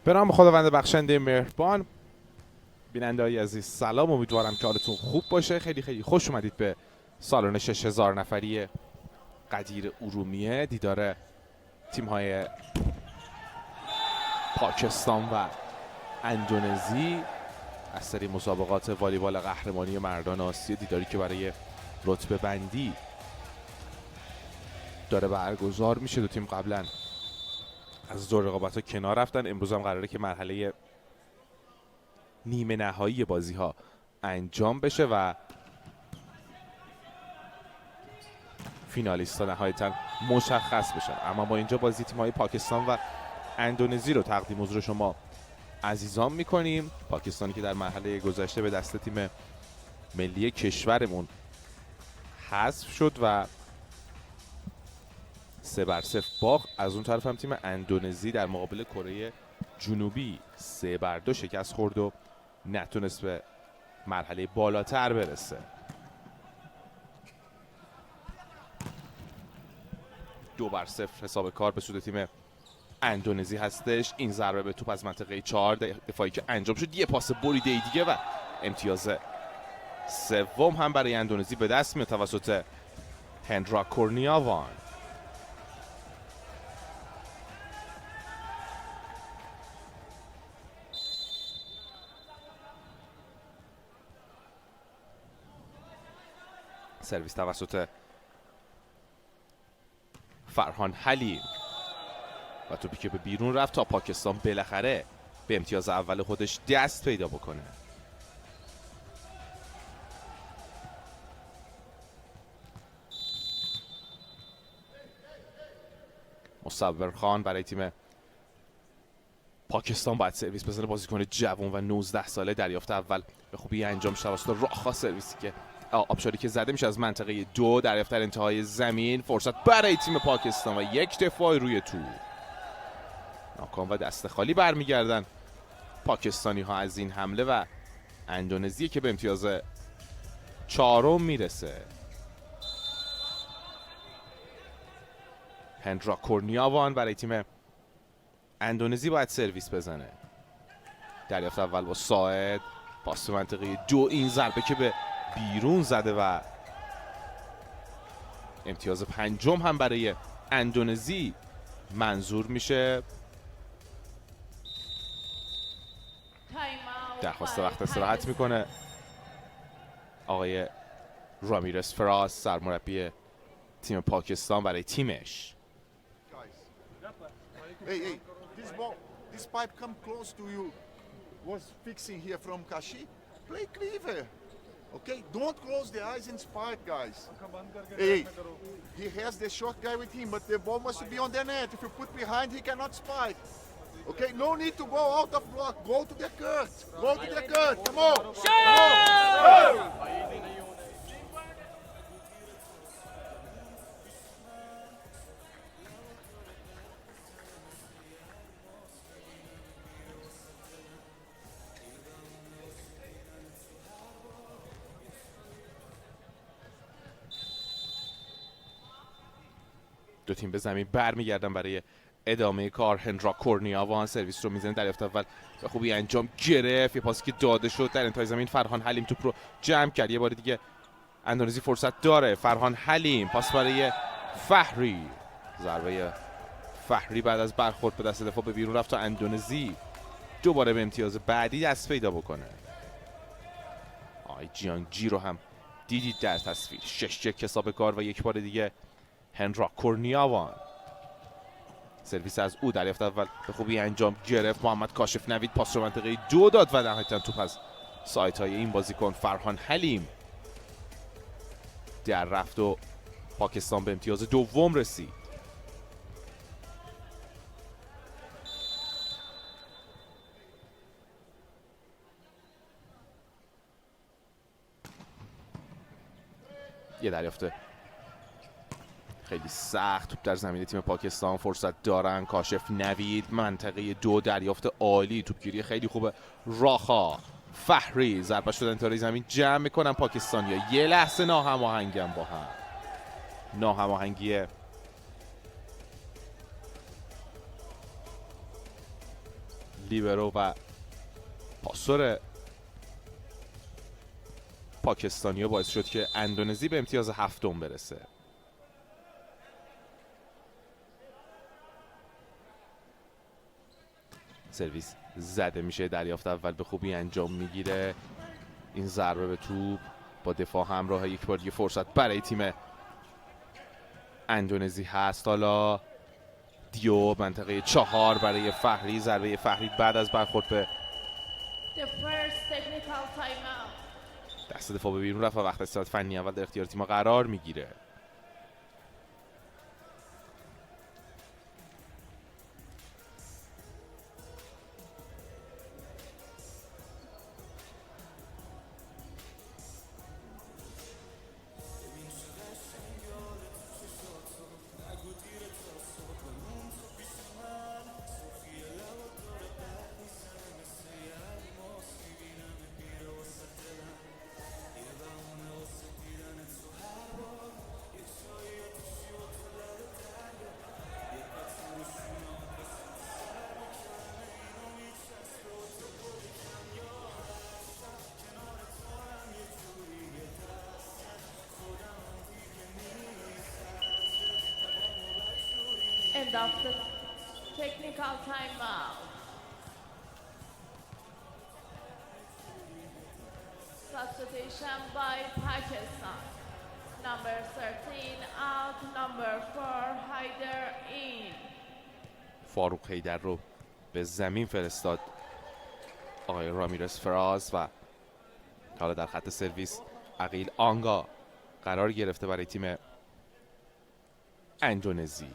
به نام خداوند بخشنده مهربان. بیننده‌های عزیز سلام، امیدوارم که حالتون خوب باشه. خیلی خیلی خوش اومدید به سالن 6000 نفری قدیر ارومیه. دیدار تیم‌های پاکستان و اندونزی از سری مسابقات والیبال قهرمانی مردان آسیا، دیداری که برای رتبه بندی داره برگزار میشه. دو تیم قبلا از دور رقابت‌ها کنار رفتن. امروز هم قراره که مرحله نیمه نهایی بازی ها انجام بشه و فینالیست ها نهایتا مشخص بشن. اما ما اینجا بازی تیم های پاکستان و اندونزی رو تقدیم حضور شما عزیزان میکنیم. پاکستانی که در مرحله گذشته به دست تیم ملی کشورمون حذف شد و 3-0 باخت. از اون طرف هم تیم اندونزی در مقابل کره جنوبی 3-2 شکست خورد و نتونست به مرحله بالاتر برسه. 2-0 حساب کار به سود تیم اندونزی هستش. این ضربه به توپ از منطقه 4 دفاعی که انجام شد، یه پاس بریده دیگه و امتیاز سوم هم برای اندونزی به دست میاد توسط هندرا کورنیاوان. سرویس توسط فرهان حلیم و توپی که به بیرون رفت تا پاکستان بالاخره به امتیاز اول خودش دست پیدا بکنه. مصور خان برای تیم پاکستان باید سرویس بزنه. بازیکن جوان و 19 ساله، دریافت اول به خوبی انجام شد توسط راخا. سرویسی که آبشاری که زده میشه از منطقه 2، دریافت در انتهای زمین. فرصت برای تیم پاکستان و یک دفاع روی تو ناکام و دست خالی برمیگردن پاکستانی ها از این حمله و اندونزی که به امتیاز 4 میرسه. هندرا کورنیاوان برای تیم اندونزی باید سرویس بزنه. دریافت اول با ساعد، پاس منطقه 2، این ضربه که به بیرون زده و امتیاز 5 هم برای اندونزی منظور میشه. درخواست وقت استراحت میکنه آقای رامیرس فراس، سرمربی تیم پاکستان برای تیمش. Hey, this pipe come close to you. Was fixing here from Kashi. Play clever. Okay, don't close the eyes and spike, guys. Hey, he has the short guy with him, but the ball must be on the net. If you put behind, he cannot spike. Okay, no need to go out of block. Go to the cut. Go to the cut. Come on. Come on. دو تیم به زمین برمیگردن برای ادامه کار. هندرا کورنیاوان سرویس رو میزنه، دریافت اول به خوبی انجام گرفت. یه پاسی که داده شد در انتهای زمین. فرهان حلیم توپ رو جمع کرد. یه بار دیگه اندونزی فرصت داره. فرهان حلیم، پاس برای فهری. ضربه فهری بعد از برخورد به دست دفاع به بیرون رفت تا اندونزی دوباره به امتیاز بعدی دست پیدا بکنه. آقای جیانگجی رو هم دیدید در تصویر. 6-1 حساب کار و یک بار دیگه هندرا کورنیاوان. سرویس از او، دریافت اول به خوبی انجام گرفت. محمد کاشف نوید پاس رو منطقه 2 داد و نهایتا توپ از سایت های این بازیکن فرهان حلیم در رفت و پاکستان به امتیاز دوم رسید. یه دریافت خیلی سخت توپ در زمین تیم پاکستان. فرصت دارن. کاشف نوید، منطقه 2، دریافت عالی، توپگیری خیلی خوبه. راخا، فهری، ضربه شدن انتهای زمین جمع میکنن پاکستانیا. یه لحظه ناهماهنگن با هم. ناهماهنگی لیبرو و پاسور پاکستانی باعث شد که اندونزی به امتیاز 7 برسه. سرویس زده میشه، دریافت اول به خوبی انجام میگیره. این ضربه به توپ با دفاع همراه یک بار دیگه فرصت برای تیم اندونزی هست. حالا دیو منطقه 4 برای فخری، ضربه فخری بعد از برخورد به دست دفاع به بیرون رفت و وقت استراحت فنی اول در اختیار تیم قرار میگیره. End of the technical timeout. Substitution by Pakistan. Number 13 out, number 4 Haider in. فاروق حیدر رو به زمین فرستاد آقای رامیرز فراز و حالا در خط سرویس عقیل آنگا قرار گرفته برای تیم اندونزی.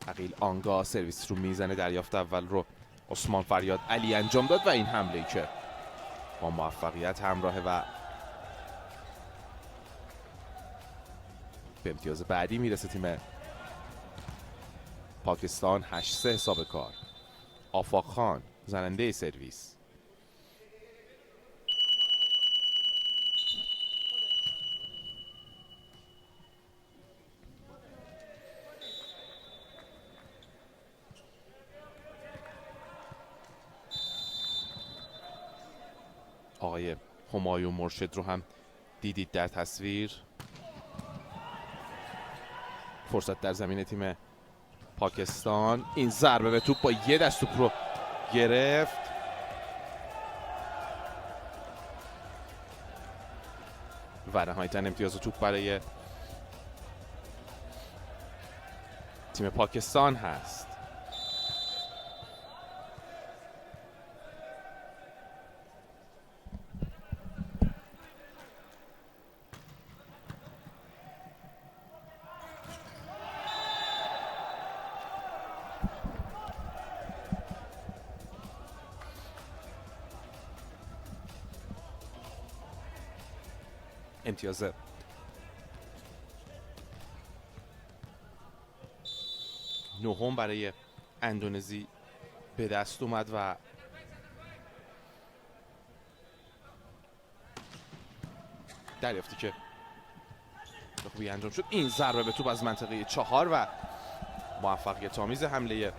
عقیل آنگا سرویس رو میزنه، دریافت اول رو عثمان فریاد علی انجام داد و این حمله که با موفقیت همراهه و به امتیاز بعدی میرسه تیم پاکستان. 8-3 حساب کار. آفاق خان زننده سرویس. آقای همایون مرشد رو هم دیدید در تصویر. فرصت در زمین تیم پاکستان. این ضربه به توپ با یه دست توپ رو گرفت و نهایتاً امتیاز توپ برای تیم پاکستان هست. امتیاز نهم برای اندونزی به دست اومد و دریافتی که به خوبی انجام شد. این ضربه به توپ از منطقه 4 و موفقیت آمیز حمله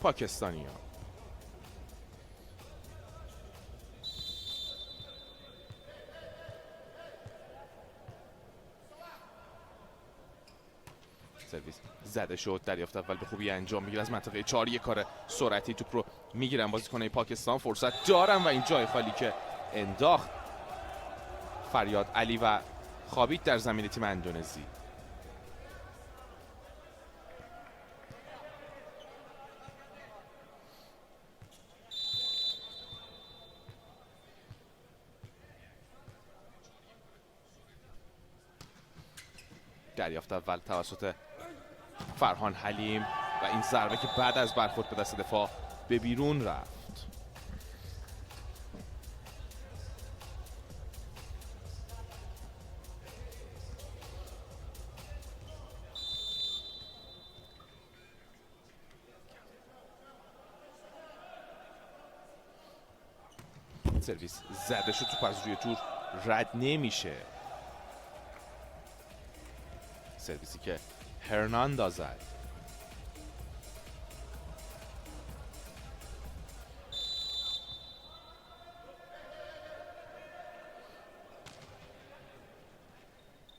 پاکستانی‌ها. سرویس زده شد، دریافت اول به خوبی انجام میگیره از منطقه 4. یک کار سرعتی توپ رو میگیرن بازیکن‌های پاکستان. فرصت دارن و این جای خالی که انداخت فریاد علی و خوابید در زمین تیم اندونزی. دریافت اول توسط فرهان حلیم و این ضربه که بعد از برخورد به دست دفاع به بیرون رفت. سرویس زده شد، توپ از روی تور رد نمیشه. سرویسی که هرناندو زد.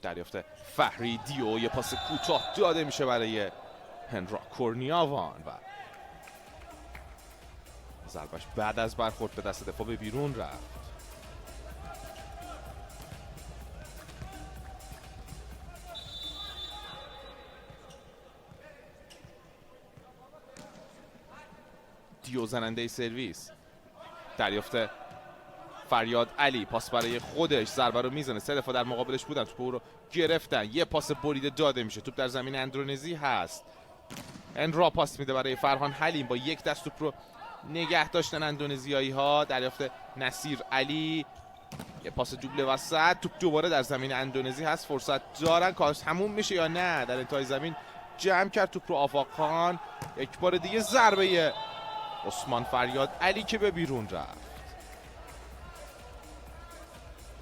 دریافت فهری دیو، یه پاس کوتاه داده میشه برای هنرا کورنیاوان و ضربش بعد از برخورد به دست دفاع به بیرون رفت. دیو زننده سرویس، دریافت فریاد علی، پاس برای خودش، ضربه رو میزنه، سه دفاع در مقابلش بودن، توپ او رو گرفتن، یه پاس بریده داده میشه، توپ در زمین اندونزی هست. انرا پاس میده برای فرهان حلیم، با یک دست توپ رو نگه داشتن اندونزیایی ها. دریافت نصیر علی، یه پاس دوبله وسط، توپ دوباره در زمین اندونزی هست، فرصت دارن، کارش تموم میشه یا نه. در انتهای زمین جمع کرد توپ رو آفاق خان، یک بار دیگه ضربه عثمان فریاد علی که به بیرون رفت.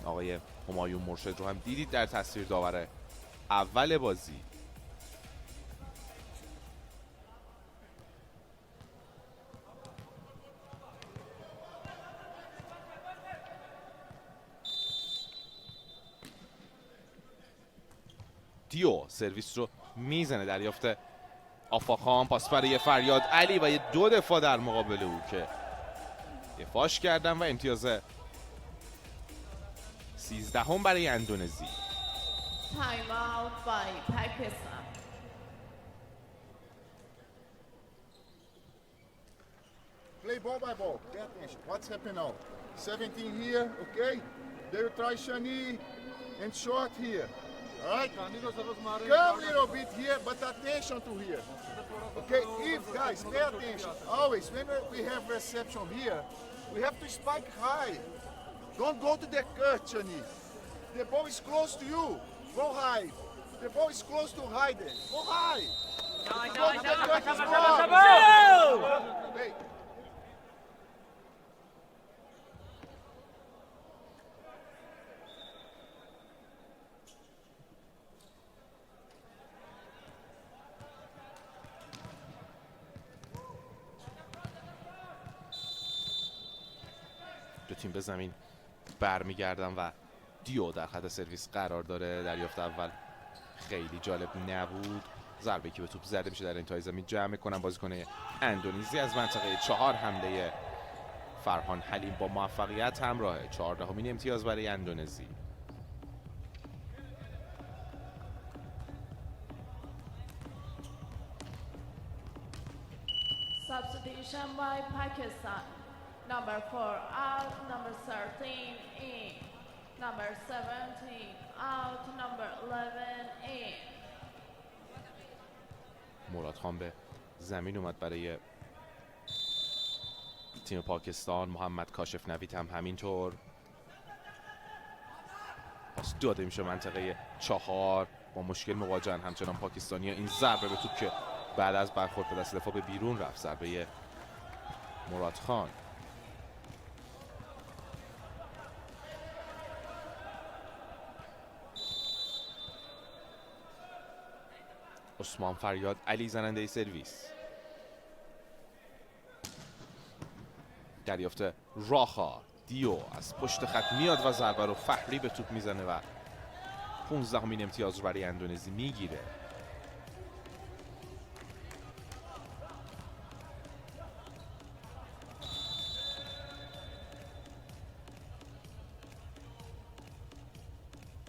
آقای همایون مرشد رو هم دیدید در تصویر داور اول بازی. دیو سرویس رو میزنه، دریافت آفاخان، پاس برای فریاد علی و یه دو دفاع در مقابل او که دفاعش کردن و امتیاز 13 برای اندونزی. Time out by Pakistan. Play ball by ball. Pay attention. What's happening now? 17 here, okay? They will try Shani and short here. All right? Come a little bit here, but attention to here. Okay? If, guys, pay attention. Always, when we have reception here, we have to spike high. Don't go to the cut, Shani. The ball is close to you. Go high. The ball is close to high then. Go high. Go to the cut is wrong. Hey. دو تیم به زمین برمیگردن و دیو در خط سرویس قرار داره. دریافت اول خیلی جالب نبود، ضربه که به توپ زده میشه در انتهای زمین جمع میکنن بازیکن اندونزی از منطقه 4. حمله فرهان حلیم با موفقیت همراهه. 14مین امتیاز برای اندونزی. Substitution by Pakistan. Number 4 out, number 13 in. Number 17 out, number 11 in. مراد خان به زمین اومد برای تیم پاکستان. محمد کاشف نوید هم همینطور. پاس داده میشه منطقه 4. با مشکل مواجهن همچنان پاکستانی. این ضربه به توپ که بعد از برخورد به دست دفاع به بیرون رفت. ضربه مراد خان. عثمان فریاد علی زننده سرویس، دریافت راخا دیو از پشت خط میاد و ضربه رو فهری به توپ میزنه و 15مین امتیاز رو برای اندونزی میگیره.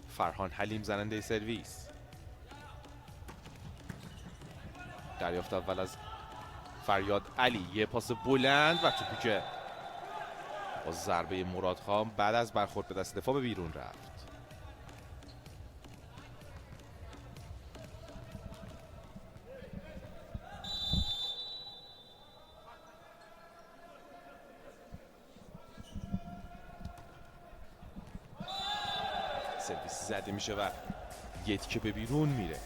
فرهان حلیم زننده سرویس، دریافت اول از فریاد علی، یه پاس بلند و توپی که با ضربه مراد خان بعد از برخورد به دست دفاع به بیرون رفت. سرویس زده میشه و یه تیکه به بیرون میره.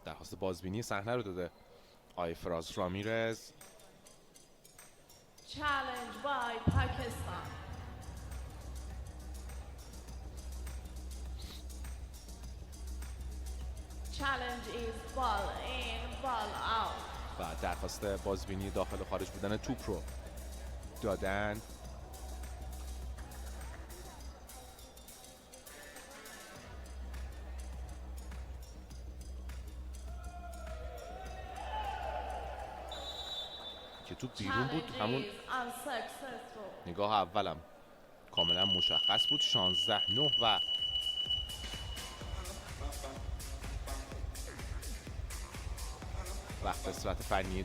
درخواست بازبینی صحنه رو داده آقای فراز رامیرز. Challenge by Pakistan. challenge is ball in, ball out. و درخواست بازبینی داخل و خارج بودن توپ رو دادن. که توپ بیرون بود. Challenge همون is unsuccessful. نگاه اولم کاملا مشخص بود. 16-9 و وقت صورت فنی